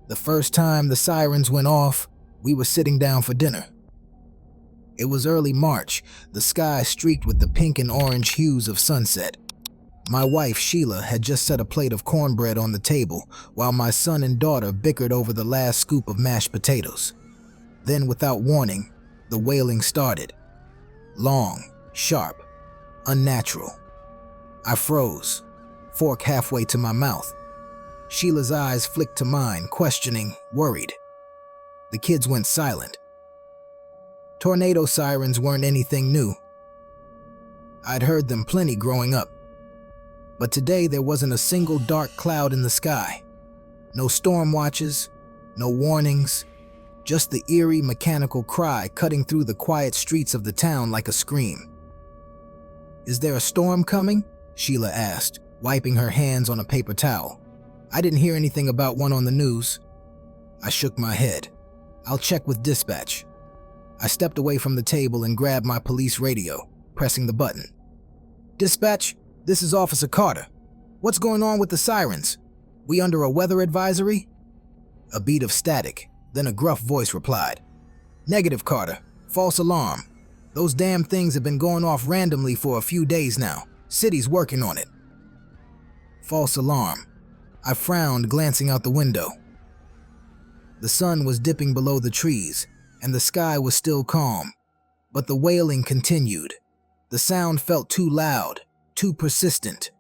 The first time the sirens went off, we were sitting down for dinner. It was early March, the sky streaked with the pink and orange hues of sunset. My wife, Sheila, had just set a plate of cornbread on the table, while my son and daughter bickered over the last scoop of mashed potatoes. Then, without warning, the wailing started. Long, sharp, unnatural. I froze, fork halfway to my mouth. Sheila's eyes flicked to mine, questioning, worried. The kids went silent. Tornado sirens weren't anything new. I'd heard them plenty growing up. But today there wasn't a single dark cloud in the sky. No storm watches, no warnings, just the eerie mechanical cry cutting through the quiet streets of the town like a scream. "Is there a storm coming?" Sheila asked, wiping her hands on a paper towel. "I didn't hear anything about one on the news." I shook my head. "I'll check with dispatch." I stepped away from the table and grabbed my police radio, pressing the button. "Dispatch, this is Officer Carter. What's going on with the sirens? We under a weather advisory?" A beat of static, then a gruff voice replied. "Negative, Carter. False alarm. Those damn things have been going off randomly for a few days now. City's working on it." False alarm. I frowned, glancing out the window. The sun was dipping below the trees, and the sky was still calm. But the wailing continued. The sound felt too loud, too persistent,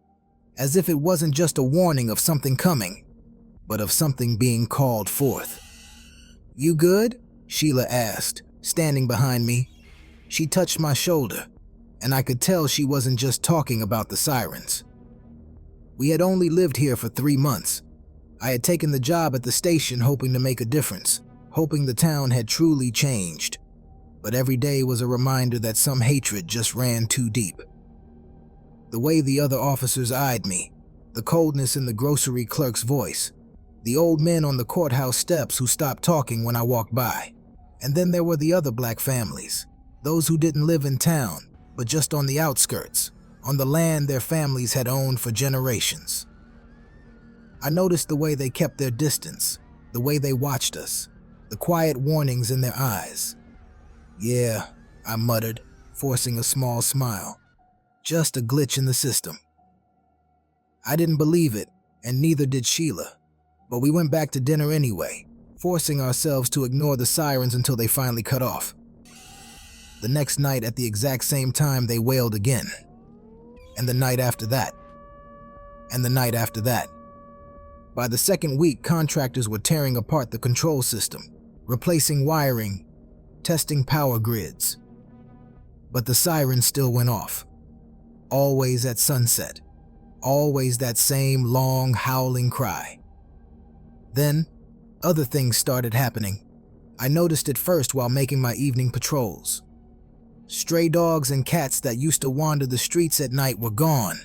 as if it wasn't just a warning of something coming, but of something being called forth. "You good?" Sheila asked, standing behind me. She touched my shoulder, and I could tell she wasn't just talking about the sirens. We had only lived here for 3 months. I had taken the job at the station hoping to make a difference, hoping the town had truly changed. But every day was a reminder that some hatred just ran too deep. The way the other officers eyed me, the coldness in the grocery clerk's voice, the old men on the courthouse steps who stopped talking when I walked by. And then there were the other black families, those who didn't live in town, but just on the outskirts, on the land their families had owned for generations. I noticed the way they kept their distance, the way they watched us, the quiet warnings in their eyes. "Yeah," I muttered, forcing a small smile. "Just a glitch in the system." I didn't believe it, and neither did Sheila, but we went back to dinner anyway, forcing ourselves to ignore the sirens until they finally cut off. The next night at the exact same time they wailed again. And the night after that. And the night after that. By the second week, contractors were tearing apart the control system, replacing wiring, testing power grids. But the sirens still went off. Always at sunset. Always that same long, howling cry. Then, other things started happening. I noticed it first while making my evening patrols. Stray dogs and cats that used to wander the streets at night were gone,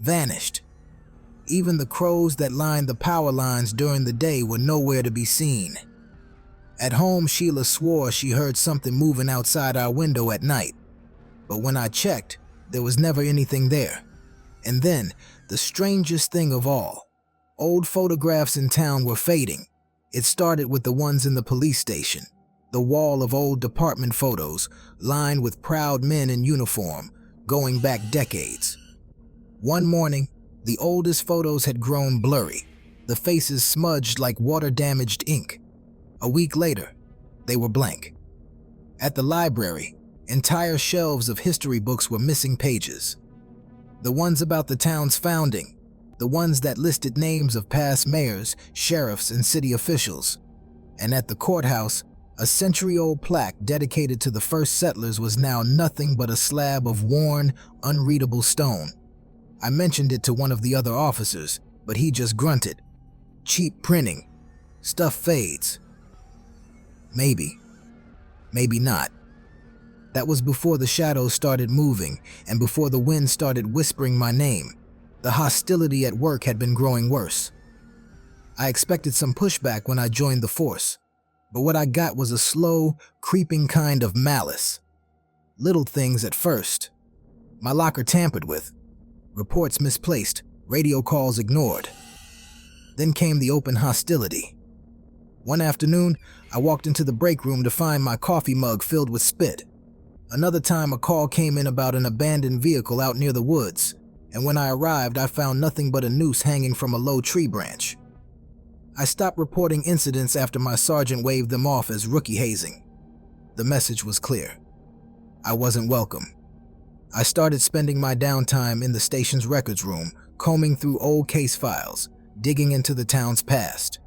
vanished. Even the crows that lined the power lines during the day were nowhere to be seen. At home, Sheila swore she heard something moving outside our window at night. But when I checked, there was never anything there. And then, the strangest thing of all, old photographs in town were fading. It started with the ones in the police station, the wall of old department photos lined with proud men in uniform, going back decades. One morning, the oldest photos had grown blurry, the faces smudged like water-damaged ink. A week later, they were blank. At the library, entire shelves of history books were missing pages. The ones about the town's founding, the ones that listed names of past mayors, sheriffs, and city officials. And at the courthouse, a century-old plaque dedicated to the first settlers was now nothing but a slab of worn, unreadable stone. I mentioned it to one of the other officers, but he just grunted. "Cheap printing. Stuff fades." Maybe. Maybe not. That was before the shadows started moving and before the wind started whispering my name. The hostility at work had been growing worse. I expected some pushback when I joined the force, but what I got was a slow, creeping kind of malice. Little things at first. My locker tampered with, reports misplaced, radio calls ignored. Then came the open hostility. One afternoon, I walked into the break room to find my coffee mug filled with spit. Another time, a call came in about an abandoned vehicle out near the woods, and when I arrived, I found nothing but a noose hanging from a low tree branch. I stopped reporting incidents after my sergeant waved them off as rookie hazing. The message was clear. I wasn't welcome. I started spending my downtime in the station's records room, combing through old case files, digging into the town's past.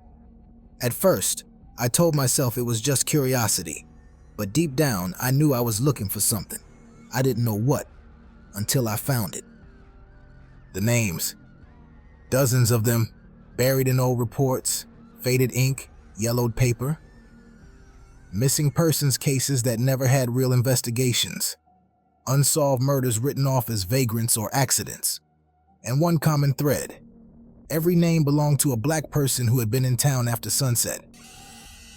At first, I told myself it was just curiosity, but deep down, I knew I was looking for something. I didn't know what, until I found it. The names. Dozens of them, buried in old reports, faded ink, yellowed paper. Missing persons cases that never had real investigations. Unsolved murders written off as vagrants or accidents. And one common thread. Every name belonged to a black person who had been in town after sunset.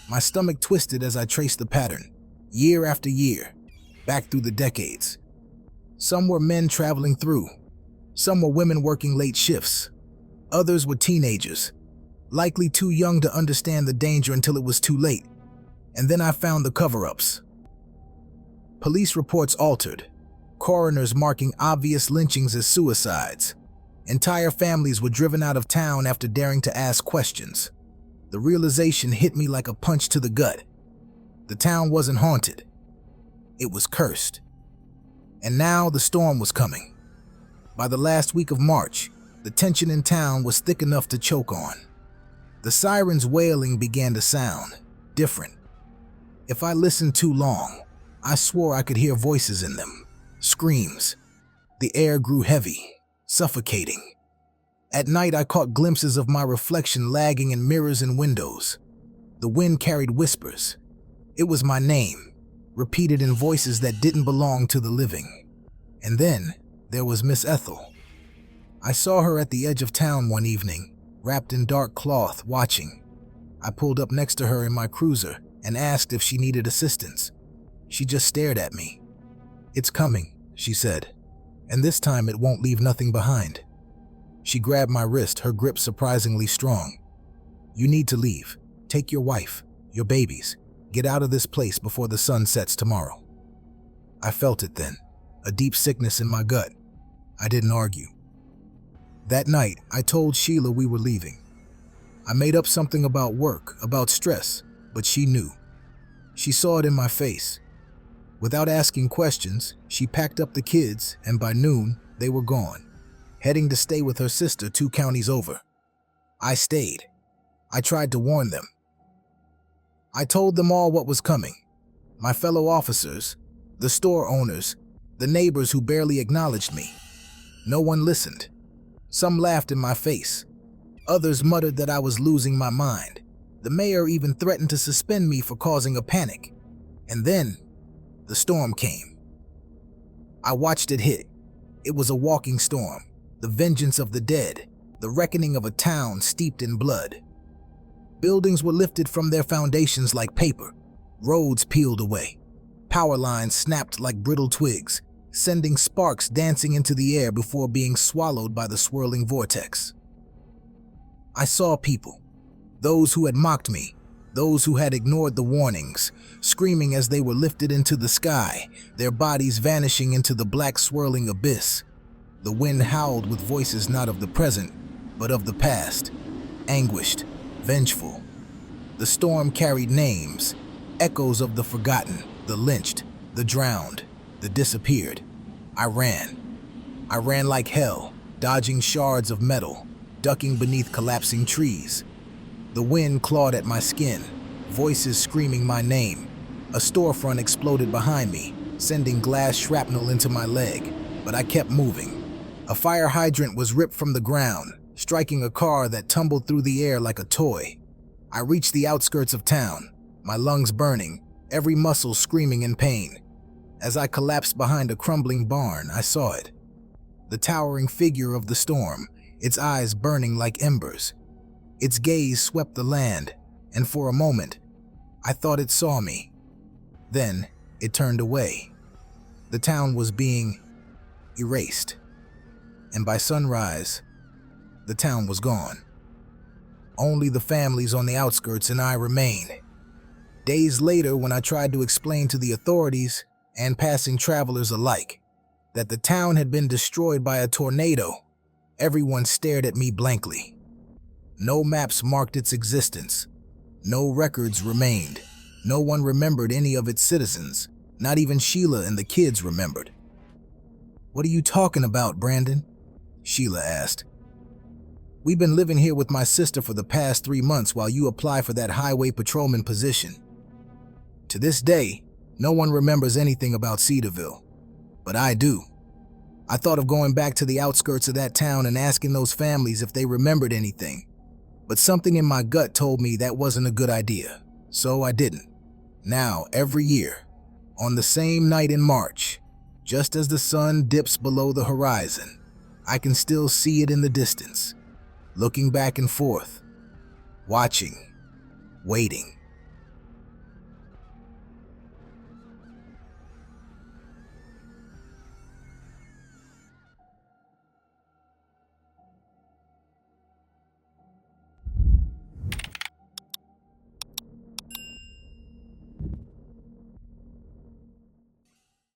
My stomach twisted as I traced the pattern, year after year, back through the decades. Some were men traveling through. Some were women working late shifts. Others were teenagers, likely too young to understand the danger until it was too late. And then I found the cover-ups. Police reports altered, coroners marking obvious lynchings as suicides. Entire families were driven out of town after daring to ask questions. The realization hit me like a punch to the gut. The town wasn't haunted. It was cursed. And now the storm was coming. By the last week of March, the tension in town was thick enough to choke on. The sirens' wailing began to sound different. If I listened too long, I swore I could hear voices in them, screams. The air grew heavy, suffocating. At night, I caught glimpses of my reflection lagging in mirrors and windows. The wind carried whispers. It was my name, repeated in voices that didn't belong to the living. And then there was Miss Ethel. I saw her at the edge of town one evening, wrapped in dark cloth, watching. I pulled up next to her in my cruiser and asked if she needed assistance. She just stared at me. "It's coming," she said, "and this time it won't leave nothing behind." She grabbed my wrist, her grip surprisingly strong. "You need to leave. Take your wife, your babies. Get out of this place before the sun sets tomorrow." I felt it then, a deep sickness in my gut. I didn't argue. That night, I told Sheila we were leaving. I made up something about work, about stress, but she knew. She saw it in my face. Without asking questions, she packed up the kids, and by noon, they were gone, heading to stay with her sister 2 counties over. I stayed. I tried to warn them. I told them all what was coming. My fellow officers, the store owners, the neighbors who barely acknowledged me. No one listened. Some laughed in my face. Others muttered that I was losing my mind. The mayor even threatened to suspend me for causing a panic. And then, the storm came. I watched it hit. It was a walking storm, the vengeance of the dead, the reckoning of a town steeped in blood. Buildings were lifted from their foundations like paper, roads peeled away, power lines snapped like brittle twigs, sending sparks dancing into the air before being swallowed by the swirling vortex. I saw people, those who had mocked me, those who had ignored the warnings, screaming as they were lifted into the sky, their bodies vanishing into the black swirling abyss. The wind howled with voices not of the present, but of the past, anguished, vengeful. The storm carried names, echoes of the forgotten, the lynched, the drowned, the disappeared. I ran. I ran like hell, dodging shards of metal, ducking beneath collapsing trees. The wind clawed at my skin, voices screaming my name. A storefront exploded behind me, sending glass shrapnel into my leg, but I kept moving. A fire hydrant was ripped from the ground, striking a car that tumbled through the air like a toy. I reached the outskirts of town, my lungs burning, every muscle screaming in pain. As I collapsed behind a crumbling barn, I saw it. The towering figure of the storm, its eyes burning like embers. Its gaze swept the land, and for a moment, I thought it saw me. Then, it turned away. The town was being erased. And by sunrise, the town was gone. Only the families on the outskirts and I remain. Days later, when I tried to explain to the authorities and passing travelers alike that the town had been destroyed by a tornado, everyone stared at me blankly. No maps marked its existence. No records remained. No one remembered any of its citizens. Not even Sheila and the kids remembered. "What are you talking about, Brandon?" Sheila asked. "We've been living here with my sister for the past 3 months while you apply for that highway patrolman position. To this day, no one remembers anything about Cedarville, but I do. I thought of going back to the outskirts of that town and asking those families if they remembered anything, but something in my gut told me that wasn't a good idea, so I didn't. Now, every year, on the same night in March, just as the sun dips below the horizon, I can still see it in the distance, looking back and forth, watching, waiting.